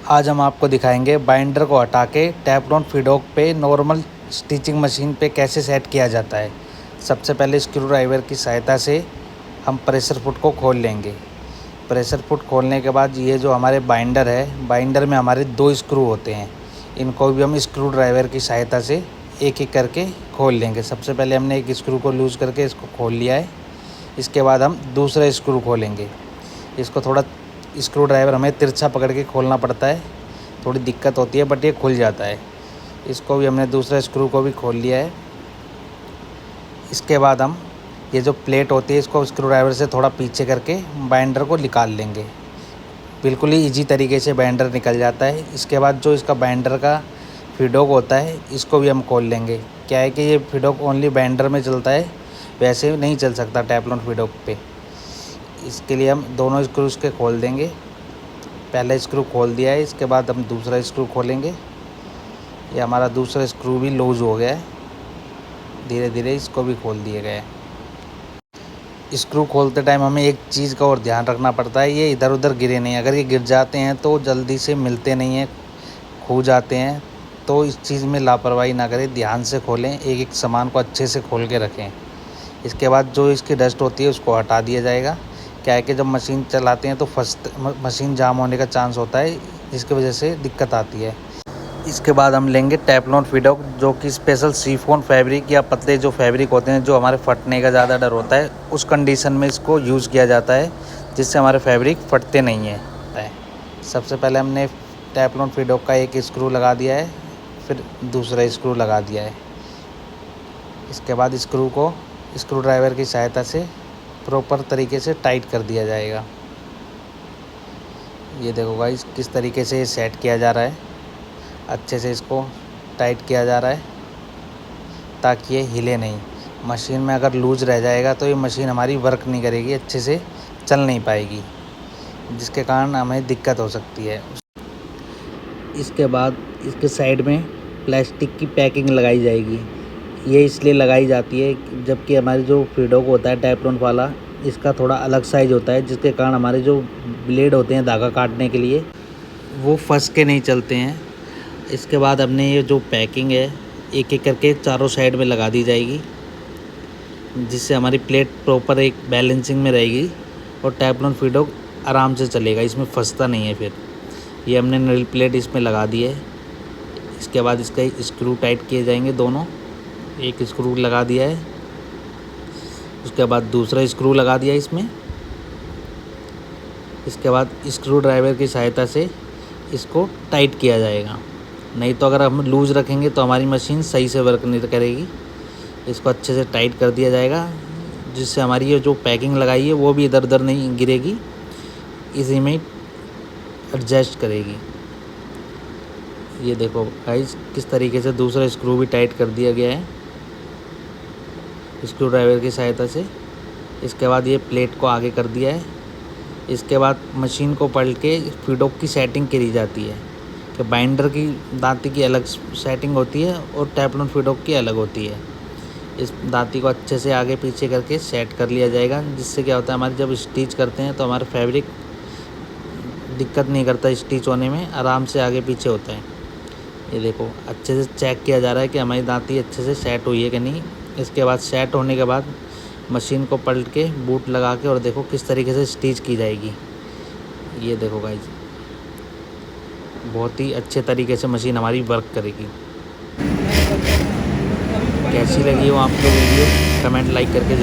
आज हम आपको दिखाएंगे बाइंडर को हटा के टेफ्लॉन फिडोक पे नॉर्मल स्टिचिंग मशीन पे कैसे सेट किया जाता है। सबसे पहले स्क्रू ड्राइवर की सहायता से हम प्रेशर फुट को खोल लेंगे। प्रेशर फुट खोलने के बाद ये जो हमारे बाइंडर है, बाइंडर में हमारे 2 स्क्रू होते हैं। इनको भी हम स्क्रू ड्राइवर की सहायता से एक एक करके खोल लेंगे। सबसे पहले हमने एक स्क्रू को लूज़ करके इसको खोल लिया है। इसके बाद हम दूसरा स्क्रू खोलेंगे। इसको थोड़ा स्क्रू ड्राइवर हमें तिरछा पकड़ के खोलना पड़ता है, थोड़ी दिक्कत होती है, बट ये खुल जाता है। इसको भी हमने दूसरा स्क्रू को भी खोल लिया है। इसके बाद हम ये जो प्लेट होती है इसको स्क्रू ड्राइवर से थोड़ा पीछे करके बाइंडर को निकाल लेंगे। बिल्कुल ही ईजी तरीके से बाइंडर निकल जाता है। इसके बाद जो इसका बाइंडर का फिडोक होता है इसको भी हम खोल लेंगे। क्या है कि ये फिडोक ओनली बाइंडर में चलता है, वैसे नहीं चल सकता टेफ्लॉन फिडोक पे। इसके लिए हम दोनों स्क्रू के खोल देंगे। पहला स्क्रू खोल दिया है, इसके बाद हम दूसरा स्क्रू खोलेंगे। ये हमारा दूसरा स्क्रू भी लूज़ हो गया है, धीरे धीरे इसको भी खोल दिया गया है। स्क्रू खोलते टाइम हमें एक चीज़ का और ध्यान रखना पड़ता है, ये इधर उधर गिरे नहीं। अगर ये गिर जाते हैं तो जल्दी से मिलते नहीं हैं, खो जाते हैं। तो इस चीज़ में लापरवाही ना करें, ध्यान से खोलें, एक एक सामान को अच्छे से खोल के रखें। इसके बाद जो इसकी डस्ट होती है उसको हटा दिया जाएगा। क्या है कि जब मशीन चलाते हैं तो मशीन जाम होने का चांस होता है, जिसकी वजह से दिक्कत आती है। इसके बाद हम लेंगे टेफ्लॉन फिडोक, जो कि स्पेशल शिफॉन फैब्रिक या पतले जो फैब्रिक होते हैं जो हमारे फटने का ज़्यादा डर होता है, उस कंडीशन में इसको यूज़ किया जाता है, जिससे हमारे फैब्रिक फटते नहीं हैं। सबसे पहले हमने टेफ्लॉन फिडोक का एक स्क्रू लगा दिया है, फिर दूसरा स्क्रू लगा दिया है। इसके बाद स्क्रू को स्क्रू ड्राइवर की सहायता से प्रॉपर तरीके से टाइट कर दिया जाएगा। ये देखो गाइस किस तरीके से ये सेट किया जा रहा है। अच्छे से इसको टाइट किया जा रहा है ताकि ये हिले नहीं। मशीन में अगर लूज रह जाएगा तो ये मशीन हमारी वर्क नहीं करेगी, अच्छे से चल नहीं पाएगी, जिसके कारण हमें दिक्कत हो सकती है। इसके बाद इसके साइड में प्लास्टिक की पैकिंग लगाई जाएगी। ये इसलिए लगाई जाती है जबकि हमारी जो फिडोक होता है टेफ्लॉन वाला, इसका थोड़ा अलग साइज़ होता है, जिसके कारण हमारे जो ब्लेड होते हैं धागा काटने के लिए, वो फंस के नहीं चलते हैं। इसके बाद हमने ये जो पैकिंग है एक एक करके चारों साइड में लगा दी जाएगी, जिससे हमारी प्लेट प्रॉपर एक बैलेंसिंग में रहेगी और टेफ्लॉन फिडोक आराम से चलेगा, इसमें फंसता नहीं है। फिर ये हमने नल प्लेट इसमें लगा दी है। इसके बाद इसका स्क्रू टाइट किए जाएंगे दोनों। एक स्क्रू लगा दिया है, उसके बाद दूसरा स्क्रू लगा दिया इसमें। इसके बाद स्क्रू ड्राइवर की सहायता से इसको टाइट किया जाएगा। नहीं तो अगर हम लूज़ रखेंगे तो हमारी मशीन सही से वर्क नहीं करेगी। इसको अच्छे से टाइट कर दिया जाएगा, जिससे हमारी ये जो पैकिंग लगाई है वो भी इधर उधर नहीं गिरेगी, इसी में एडजस्ट करेगी। ये देखो गाइस किस तरीके से दूसरा स्क्रू भी टाइट कर दिया गया है स्क्रू ड्राइवर की सहायता से। इसके बाद ये प्लेट को आगे कर दिया है। इसके बाद मशीन को पलट के फिडोक की सेटिंग करी जाती है कि बाइंडर की दांती की अलग सेटिंग होती है और टेफ्लॉन फिडोक की अलग होती है। इस दांती को अच्छे से आगे पीछे करके सेट कर लिया जाएगा, जिससे क्या होता है हमारे जब स्टिच करते हैं तो हमारा फैब्रिक दिक्कत नहीं करता, स्टिच होने में आराम से आगे पीछे होता है। ये देखो अच्छे से चेक किया जा रहा है कि हमारी दांती अच्छे से सेट हुई है कि नहीं। इसके बाद सेट होने के बाद मशीन को पलट के बूट लगा के और देखो किस तरीके से स्टिच की जाएगी। ये देखो गाइस बहुत ही अच्छे तरीके से मशीन हमारी वर्क करेगी। कैसी लगी हो आपको वीडियो, कमेंट लाइक करके